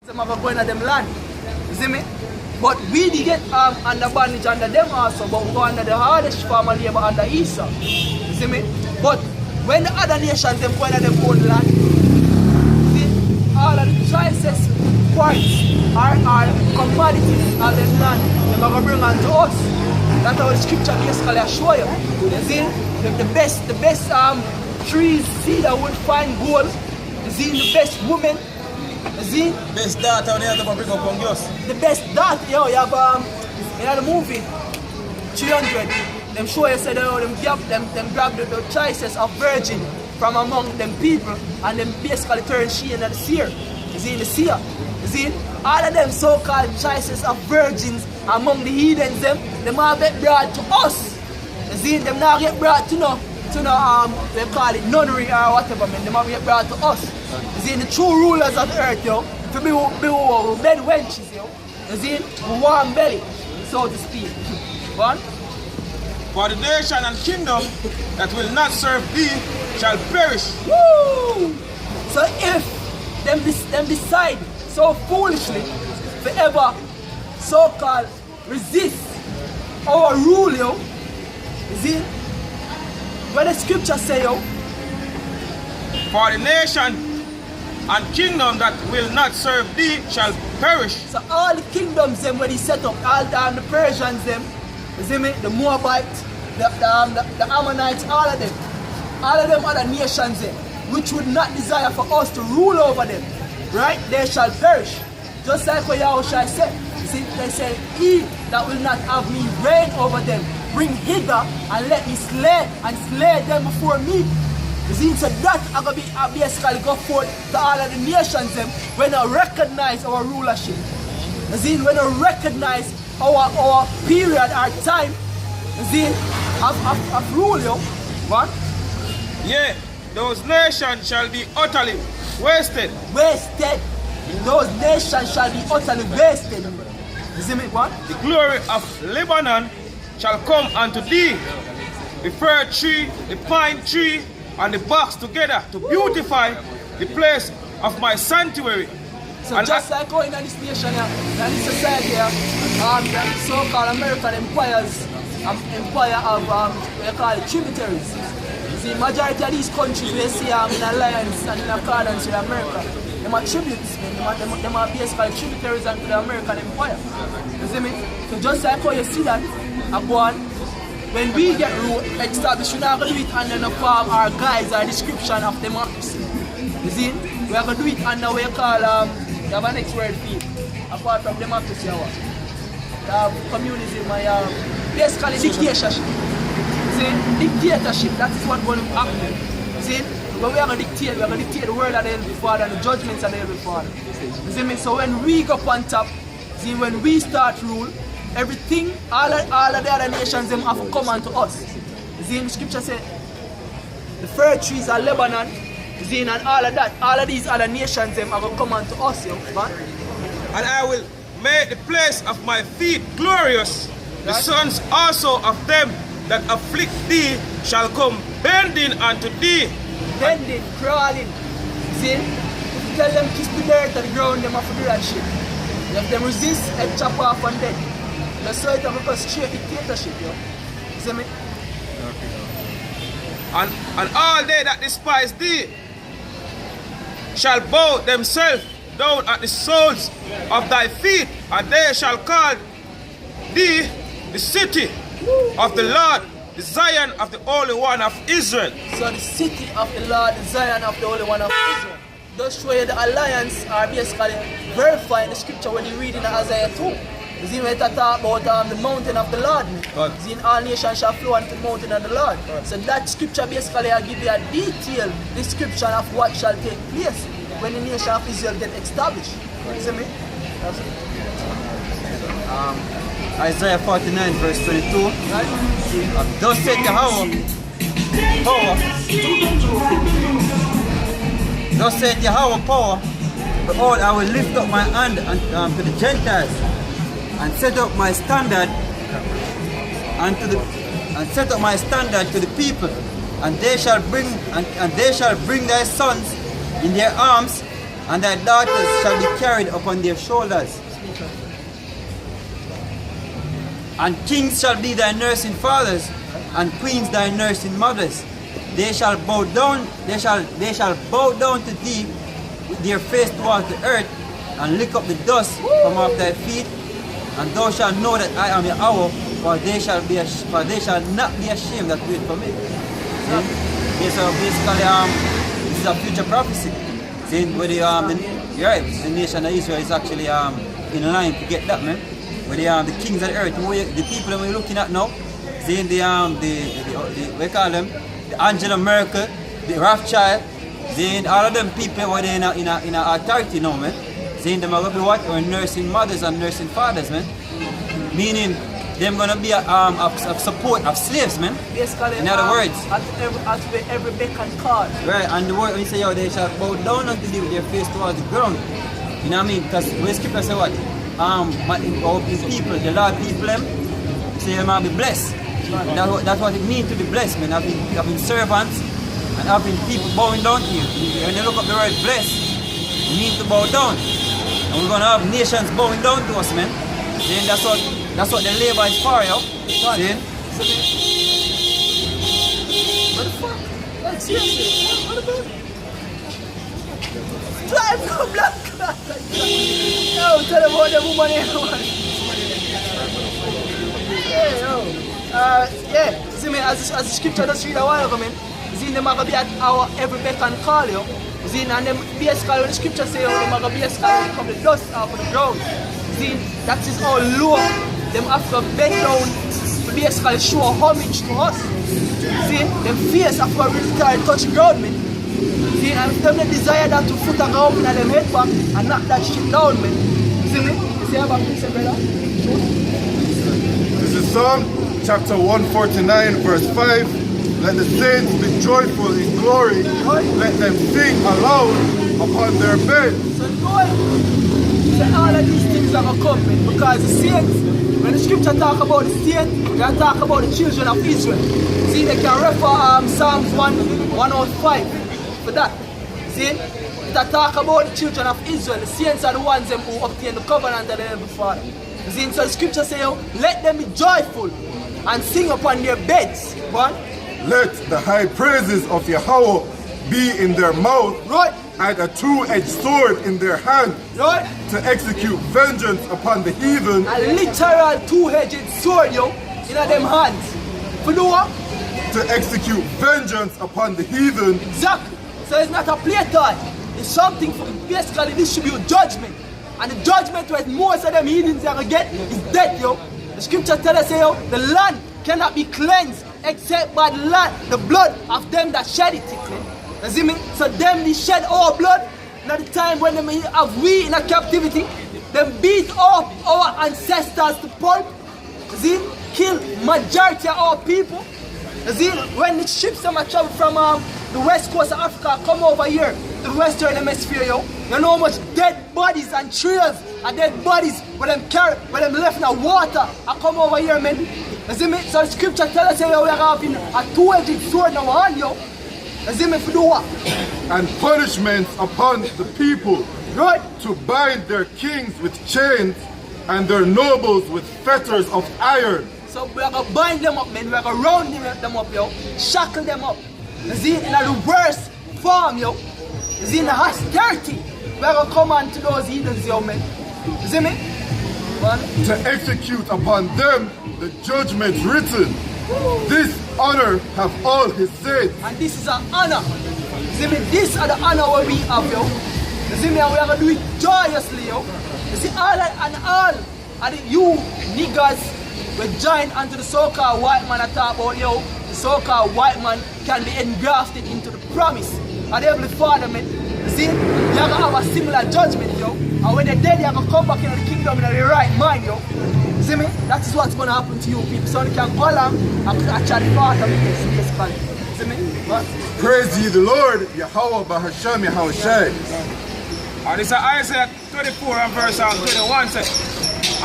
Them have going to them land. You see me? But we did get under bondage under them also, but we go under the hardest form of labor under Esau. You see me? But when the other nations them go into them own land, see, all of the choicest parts are commodities of them land. They're going to bring on to us. That's how the scripture basically show you. You see? The best trees, cedar would find gold. You see? The best women. You see? Best daughter on the other bring up on yours. The best daughter, yo, you have the movie 300. Them show you say them grab the choices of virgin from among them people and them basically turn she into the seer. You see, the seer. You see? All of them so-called choices of virgins among the heathens, them all get brought to us. You see, them not get brought to no they call it nunnery or whatever, man. Them all get brought to us. You see, the true rulers of the earth, yo, to be bed wenches, yo. You see, warm belly, so to speak. One. For the nation and kingdom that will not serve thee shall perish. Woo! So if them decide so foolishly forever so-called resist our rule, yo, you see, when the scripture say, yo, for the nation and kingdom that will not serve thee shall perish. So all the kingdoms them when he set up, all the Persians them, you see me, the Moabites, the Ammonites, all of them other nations them, which would not desire for us to rule over them, right? They shall perish. Just like what Yahushua said. You see, they say, he that will not have me reign over them, bring hither and let me slay them before me. You see, so that are going to be basically go forth to all of the nations them when they recognize our rulership. You see, when they recognize our period, our time, you see, of rule, yo. What? Yeah, those nations shall be utterly wasted. Wasted. Those nations shall be utterly wasted. You see me, what? The glory of Lebanon shall come unto thee, the fir tree, the pine tree, and the box together to beautify the place of my sanctuary. So and just like going in this nation here, in this society here, the so-called American empires, empire of what you call it, tributaries. See, majority of these countries we see in alliance and in accordance with America, they are tributes, they are basically tributaries to the American empire. You see me? So just like how you see that, when we get rule established, we're not going to do it under the form or guise or description of democracy. You see? We are going to do it under what you call, you have an next word for it, apart from democracy, you have communism, basically dictatorship. See? Dictatorship, that is what's going to happen. See? When we are going to dictate, we are going to dictate the world of the Heavenly Father and the judgments of the Heavenly Father. You see me? So when we go up on top, see, when we start rule, everything, all of the other nations them have to come unto us. You see, in the scripture say, the fir trees are Lebanon, you see, and all of that, all of these other nations them are going to come unto us, yo, man. And I will make the place of my feet glorious. The sons also of them that afflict thee shall come bending unto thee. Bending, crawling. See? If you tell them kiss the dirt to the ground, them have to do that shit. If them resist, they chop off and dead. That's why it have a straight dictatorship, yo. You see me? And all they that despise thee shall bow themselves down at the soles of thy feet, and they shall call thee the city of the Lord, the Zion of the Holy One of Israel. So the city of the Lord, the Zion of the Holy One of Israel. Those show you the alliance are basically verifying the scripture when you read in Isaiah 2. You see when it talk about the mountain of the Lord. See, in all nations shall flow unto the mountain of the Lord. So that scripture basically will give you a detailed description of what shall take place when the nation of Israel get established. You see me? Isaiah 49 verse 22. Right? Thus said Yahweh, thus said Yahweh power, behold, I will lift up my hand to the Gentiles and set up my standard to the people, and they shall bring thy sons in their arms, and thy daughters shall be carried upon their shoulders. And kings shall be thy nursing fathers, and queens thy nursing mothers. They shall bow down, they shall bow down to thee with their face towards the earth, and lick up the dust from off thy feet. And thou shalt know that I am Yahweh, for they shall not be ashamed that wait for me. See? So basically, this is a future prophecy. See, where the nation of Israel is actually in line to get that, man. Where the kings of the earth, the people that we're looking at now, see we call them the Angela Merkel, the Rothschild, see, all of them people were in a authority now, man. See, them are going to be what? Or nursing mothers and nursing fathers, man. Meaning, them going to be a support of slaves, man. Basically, in other words. At every beck and call. Right, and the word when you say, yo, they shall bow down unto thee with their face towards the ground. You know what I mean? Because when scripture say what? Our people, the Lord people, them, say they might be blessed. That's what it means to be blessed, man. Having servants and having people bowing down to you. When you look up the word blessed, you need to bow down. And we're gonna have nations bowing down to us, man. Then that's what the labor is for, yo. See? What the fuck? Like seriously, what about it? Drive no black class like that. Yo, tell them about the woman here, yeah, yo. Yeah, see me, as the scripture just read a while ago, man. See, them are going to be at our every beck and call, yo. See, and them basically, when the scripture say, them are going to be basically from the dust off of the ground. See, that is all low. Them have to bend down to basically show homage to us. See, them face have to really touch the ground, man. See, and them they desire that to foot a ground in them head back and knock that shit down, man. See me? You see about this, brother? This is Psalm chapter 149, verse 5. Let the saints be joyful in glory. Let them sing aloud upon their beds. So all of these things are going to come, man, because the saints, when the scripture talk about the saints, they talk about the children of Israel. See, they can refer Psalms 105 for that. See, they talk about the children of Israel. The saints are the ones who obtain the covenant of the Heavenly Father. See, so the scripture says, let them be joyful and sing upon their beds. What? Let the high praises of Yahweh be in their mouth, right, and a two-edged sword in their hand, right, to execute vengeance upon the heathen. A literal two-edged sword, yo, in them hands. For do what? To execute vengeance upon the heathen. Exactly. So it's not a playtime. It's something for basically distribute judgment. And the judgment where most of them heathens are going to get is death, yo. The scripture tells us, yo, the land cannot be cleansed except by the blood of them that shed it. You see me? So them they shed our blood. At the time when them have we in a captivity, them beat up our ancestors to pulp. You see? Kill majority of our people. You see? When the ships them travel from the west coast of Africa come over here to the western hemisphere, yo, you know how much dead bodies and trails and dead bodies when them left in the water and come over here, man. You see me? So the scripture tells us, yo, we are having a two-edged sword in our hand, yo. You see me? For do what? And punishments upon the people, right, to bind their kings with chains and their nobles with fetters of iron. So we are going to bind them up, man. We are going to round them up, yo. Shackle them up. You see, in the worst form, yo. You see, in the hostility, we are going to come on to those heathens, yo, man. You see me? Man. To execute upon them the judgment written. This honor have all his saints. And this is an honor. You see me? This is the honor where we have, yo. You see me? And we are going to do it joyously, yo. You see, all and you niggas we join onto the so-called white man and talk about, yo, the so-called white man can be engrafted into the promise of the Heavenly Father, man. You see, you're going to have a similar judgment, yo. And when they're dead, you're going to come back into the kingdom in the right mind, yo. You see me? That is what's going to happen to you people. So you can go along and actually part of this, basically. You see me? What? Praise ye the Lord, Yahweh Bahasham Yahushai. And it's Isaiah 24 and verse 21 says,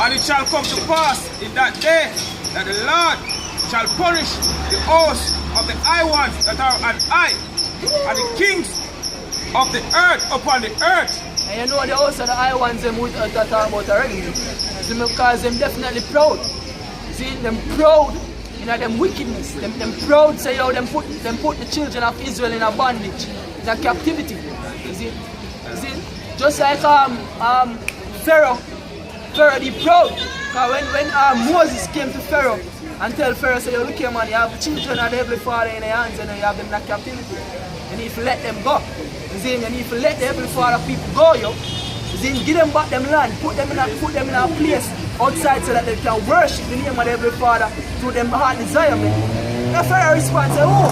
and it shall come to pass in that day that the Lord shall punish the hosts of the high ones that are an eye, and the kings of the earth upon the earth. And you know the also the I ones them with that talk about already. See, because them definitely proud. See, them proud in them wickedness. Them proud say how them put the children of Israel in a bondage, in a captivity. You see? Just like Pharaoh be proud. Because when Moses came to Pharaoh and tell Pharaoh, say, yo, look here man, you have children of the Heavenly Father in your hands and you have them in a captivity. And if you let them go, you see, and if you let the Heavenly Father people go, yo, you see, give them back them land, put them in a place outside so that they can worship the name of the Heavenly Father through them heart desire, man. Now Pharaoh responds, say, oh.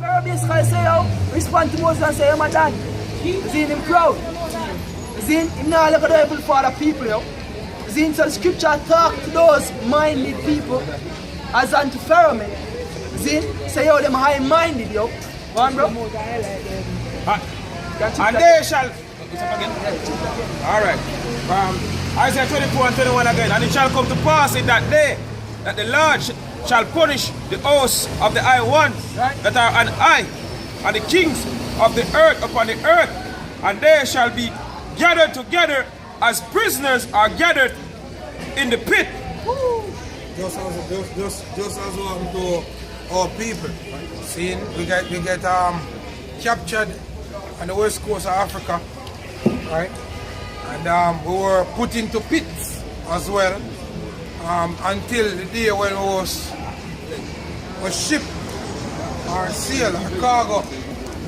Pharaoh basically say, yo, respond to Moses and say, yo, my dad. You see, him proud. You see, him now look at the Heavenly Father people, yo. You see, so the scripture talk to those minded people as unto Pharaoh, man. You see, say, yo, them high-minded, yo. Go on, bro. And they shall... Alright. Isaiah 24 and 21 again. And it shall come to pass in that day that the Lord shall punish the hosts of the high ones that are an eye, and the kings of the earth upon the earth, and they shall be gathered together as prisoners are gathered in the pit. Just as one to our people. See, we get captured on the west coast of Africa, right? And we were put into pits as well until the day when we was shipped or sailed or cargo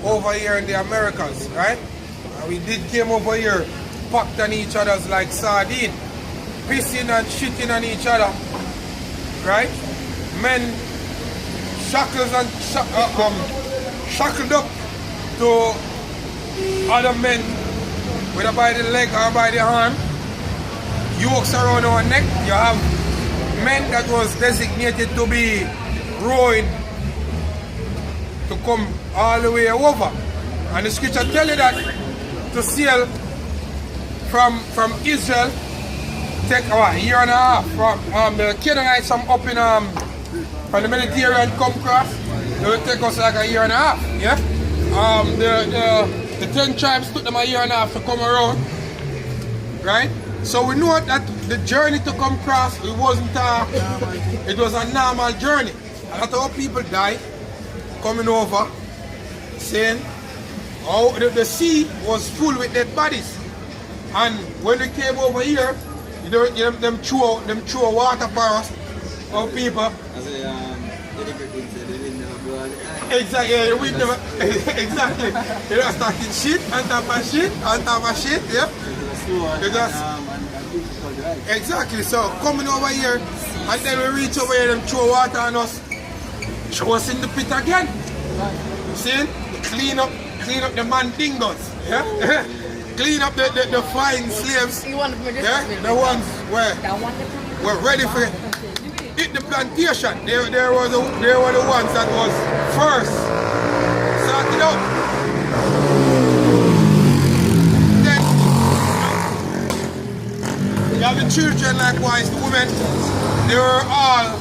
over here in the Americas, right? And we came over here packed on each other's like sardine, pissing and shitting on each other, right? Men shackled up to other men, whether by the leg or by the arm, yokes around our neck. You have men that was designated to be rowing to come all the way over. And the scripture tell you that to sail from Israel take a year and a half. From the Canaanites from up in from the Mediterranean come across, it will take us like a year and a half. Yeah. The 10 tribes took them a year and a half to come around. Right? So we know that the journey to come across, it wasn't it was a normal journey. A lot of people died coming over, saying oh the sea was full with dead bodies. And when we came over here, them throw water for us, our people. Exactly, yeah, we never, exactly. You know, starting shit on top of shit, yeah. Exactly, so coming over here, and then we reach over here and throw water on us, throw us in the pit again. See? Clean up the mandingos, yeah? Clean up the flying slaves, yeah? The ones were ready for it. Hit the plantation. They were the ones that was first started out. Then you have the children likewise, the women, they were all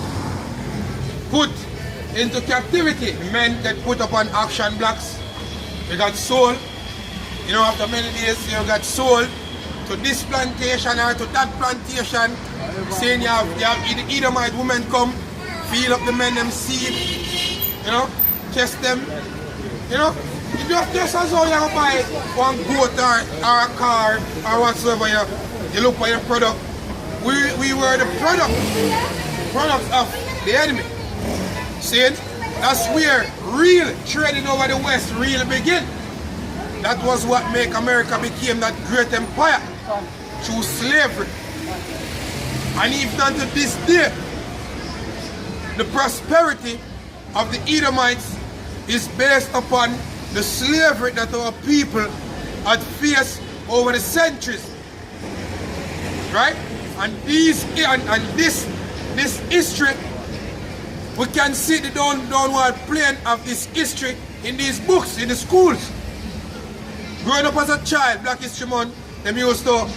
put into captivity. The men get put upon action blocks. They got sold. You know, after many days they got sold to this plantation or to that plantation. Saying you have the Edomite women come, feed up the men them seed, you know, test them, you know. Just as how you buy one goat or a car or whatsoever, you look for your product. We were the products of the enemy. See, that's where real trading over the West really began. That was what made America became that great empire through slavery. And even unto this day, the prosperity of the Edomites is based upon the slavery that our people had faced over the centuries. Right? And this history, we can see the downward plane of this history in these books, in the schools. Growing up as a child, Black History Month, them used to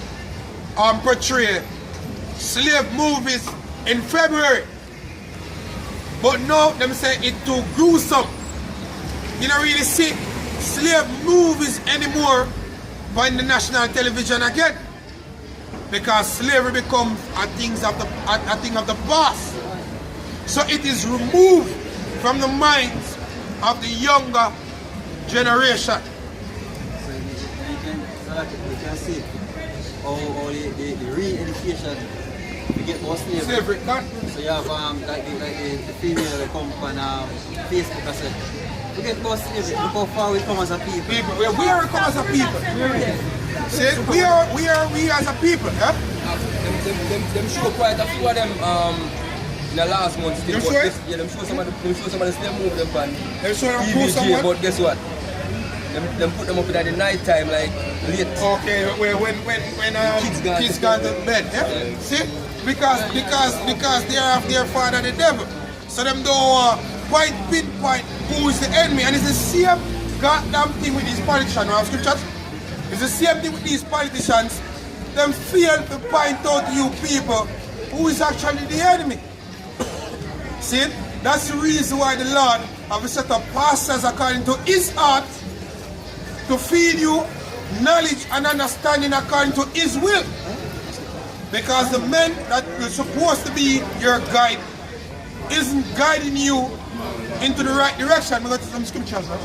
portray slave movies in February. But now them say it's too gruesome. You don't really see slave movies anymore on the national television again. Because slavery becomes a thing of the past. So it is removed from the minds of the younger generation. You can see how the re-education we get more slavery. So you have like the female that come on Facebook and say, we get more slavery, look how far we come as a people. We are come as a people. See, we as a people, yeah? Them show quite a few of them in the last month. Them show it? Yeah, them show some of the still move them on Them show them post someone? but guess what? Them put them up in the night time, like late. Okay, when kids gone to bed, yeah? See? Because they are of their father the devil. So them don't pinpoint who is the enemy. And it's the same goddamn thing with these politicians. You have scriptures? It's the same thing with these politicians. Them fail to point out to you people who is actually the enemy. See? That's the reason why the Lord have set up pastors according to his heart to feed you knowledge and understanding according to his will. Because the men that are supposed to be your guide isn't guiding you into the right direction. We got some scriptures, right?